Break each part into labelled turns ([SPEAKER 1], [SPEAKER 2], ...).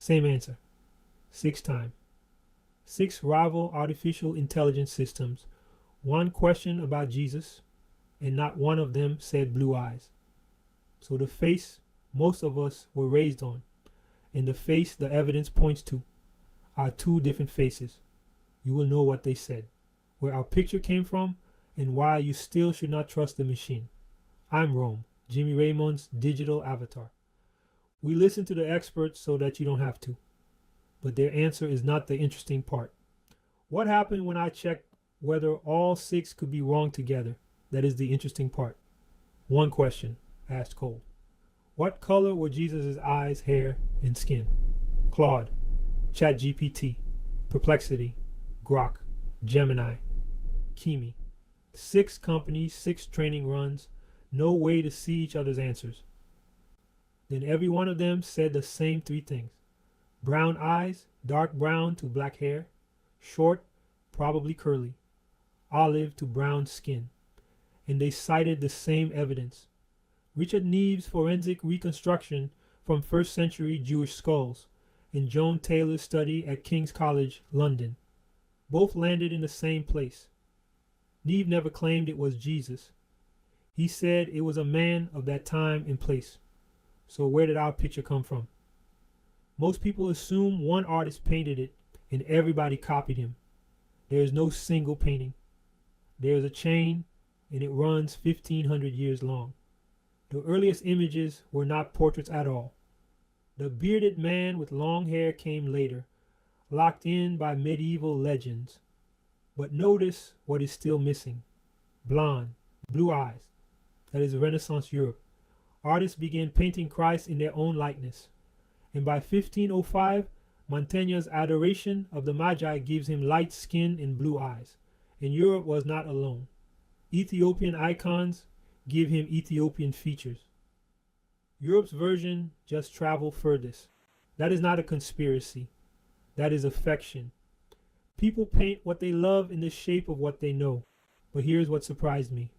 [SPEAKER 1] Same answer. 6 times. 6 rival artificial intelligence systems. One question about Jesus, and not one of them said blue eyes. So the face most of us were raised on, and the face the evidence points to, are 2 different faces. You will know what they said, where our picture came from, and why you still should not trust the machine. I'm Rome, Jimmy Raymond's digital avatar. We listen to the experts so that you don't have to, but their answer is not the interesting part. What happened when I checked whether all 6 could be wrong together? That is the interesting part. One question, asked Cole. What color were Jesus' eyes, hair, and skin? Claude, ChatGPT, Perplexity, Grok, Gemini, Kimi. 6 companies, 6 training runs, no way to see each other's answers. Then every one of them said the same 3 things. Brown eyes, dark brown to black hair, short, probably curly, olive to brown skin. And they cited the same evidence. Richard Neve's forensic reconstruction from 1st century Jewish skulls, and Joan Taylor's study at King's College, London. Both landed in the same place. Neve never claimed it was Jesus. He said it was a man of that time and place. So where did our picture come from? Most people assume one artist painted it and everybody copied him. There is no single painting. There is a chain, and it runs 1,500 years long. The earliest images were not portraits at all. The bearded man with long hair came later, locked in by medieval legends. But notice what is still missing. Blonde, blue eyes. That is Renaissance Europe. Artists began painting Christ in their own likeness. And by 1505, Mantegna's adoration of the Magi gives him light skin and blue eyes. And Europe was not alone. Ethiopian icons give him Ethiopian features. Europe's version just traveled furthest. That is not a conspiracy. That is affection. People paint what they love in the shape of what they know. But here's what surprised me.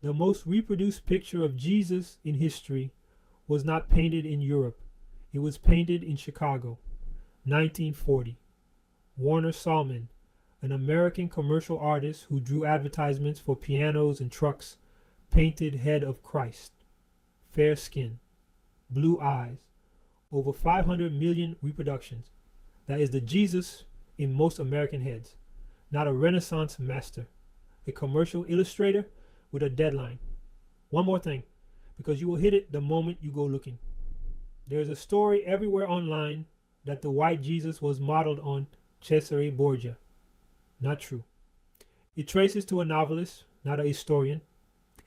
[SPEAKER 1] The most reproduced picture of Jesus in history was not painted in Europe. It was painted in Chicago, 1940. Warner Salmon, an American commercial artist who drew advertisements for pianos and trucks, painted head of Christ. Fair skin, blue eyes, over 500 million reproductions. That is the Jesus in most American heads, not a Renaissance master, a commercial illustrator with a deadline. One more thing, because you will hit it the moment you go looking. There is a story everywhere online that the white Jesus was modeled on Cesare Borgia. Not true. It traces to a novelist, not a historian,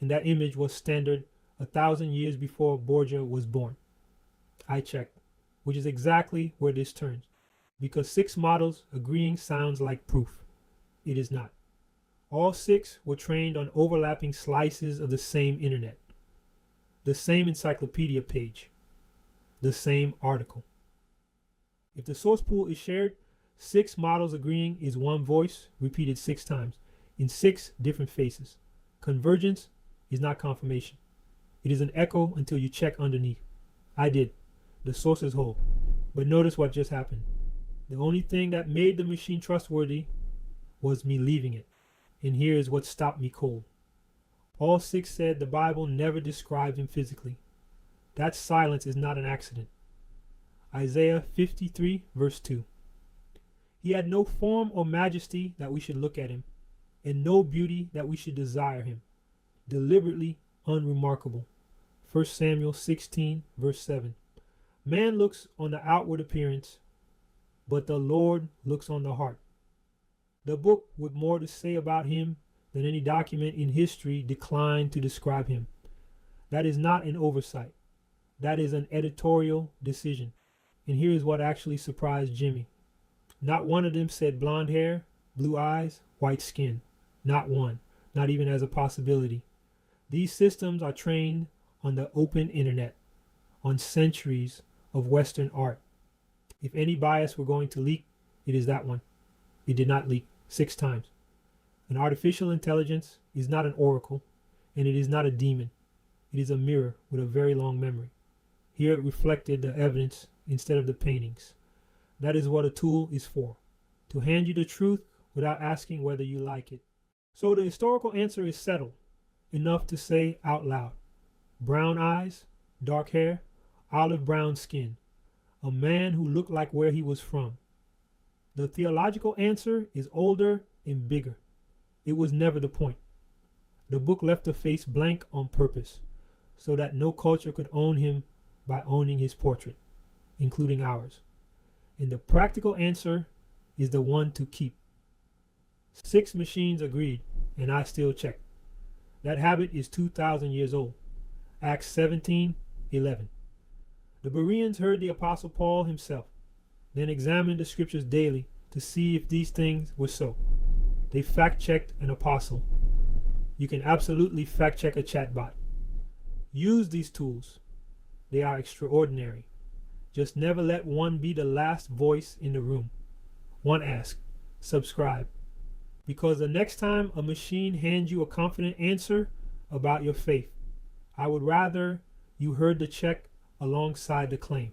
[SPEAKER 1] and that image was standard 1,000 years before Borgia was born. I checked, which is exactly where this turns, because 6 models agreeing sounds like proof. It is not. All 6 were trained on overlapping slices of the same internet, the same encyclopedia page, the same article. If the source pool is shared, 6 models agreeing is one voice repeated 6 times in 6 different faces. Convergence is not confirmation. It is an echo until you check underneath. I did. The sources hold. But notice what just happened. The only thing that made the machine trustworthy was me leaving it. And here is what stopped me cold. All 6 said the Bible never described him physically. That silence is not an accident. Isaiah 53 verse 2. He had no form or majesty that we should look at him, and no beauty that we should desire him. Deliberately unremarkable. 1 Samuel 16 verse 7. Man looks on the outward appearance, but the Lord looks on the heart. The book with more to say about him than any document in history declined to describe him. That is not an oversight. That is an editorial decision. And here is what actually surprised Jimmy. Not one of them said blonde hair, blue eyes, white skin. Not one. Not even as a possibility. These systems are trained on the open internet, on centuries of Western art. If any bias were going to leak, it is that one. It did not leak 6 times. An artificial intelligence is not an oracle, and it is not a demon. It is a mirror with a very long memory. Here it reflected the evidence instead of the paintings. That is what a tool is for, to hand you the truth without asking whether you like it. So the historical answer is settled, enough to say out loud. Brown eyes, dark hair, olive brown skin. A man who looked like where he was from. The theological answer is older and bigger. It was never the point. The book left the face blank on purpose, so that no culture could own him by owning his portrait, including ours. And the practical answer is the one to keep. 6 machines agreed, and I still check. That habit is 2,000 years old. Acts 17:11. The Bereans heard the Apostle Paul himself, then examined the scriptures daily to see if these things were so. They fact-checked an apostle. You can absolutely fact-check a chatbot. Use these tools. They are extraordinary. Just never let one be the last voice in the room. One ask, subscribe. Because the next time a machine hands you a confident answer about your faith, I would rather you heard the check alongside the claim.